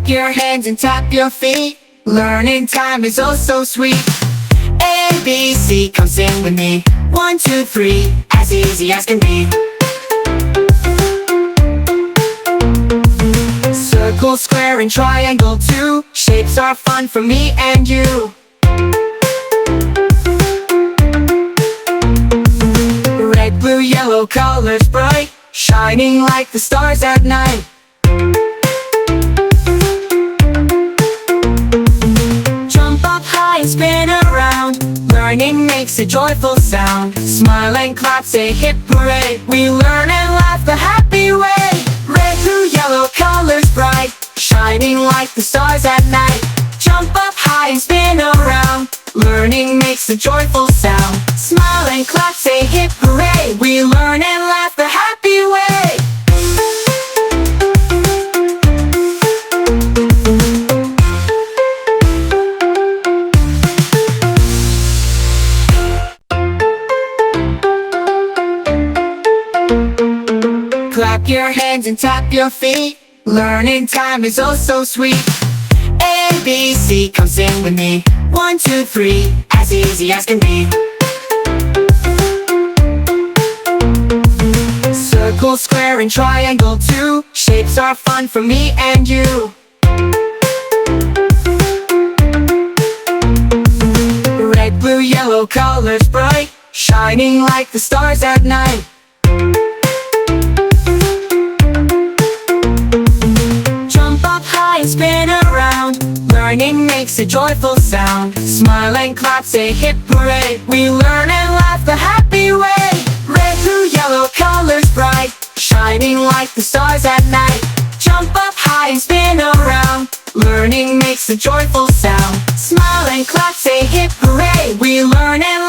Clap your hands and tap your feet. Learning time is oh so sweet. A, B, C, come sing with me. 1, 2, 3, as easy as can be. Circle, square, and triangle too. Shapes are fun for me and you. Red, blue, yellow, colors bright, shining like the stars at night. Jump up high and spin around. Learning makes a joyful sound. Smile and clap, say hip hooray. We learn and laugh the happy way. Red, blue, yellow, colors bright, shining like the stars at night. Jump up high and spin around. Learning makes a joyful sound. Smile and clap, say hip hooray. We learn and laugh the happy way. Clap your hands and tap your feet. Learning time is oh so sweet. A, B, C, come sing with me. 1, 2, 3, as easy as can be. Circle, square, and triangle too. Shapes are fun for me and you. Red, blue, yellow, colors bright, shining like the stars at night. Jump up high and spin around. Learning makes a joyful sound. Smile and clap, say hip hooray. We learn and laugh the happy way. Red, blue, yellow, colors bright, shining like the stars at night. Jump up high and spin around. Learning makes a joyful sound. Smile and clap, say hip hooray. We learn and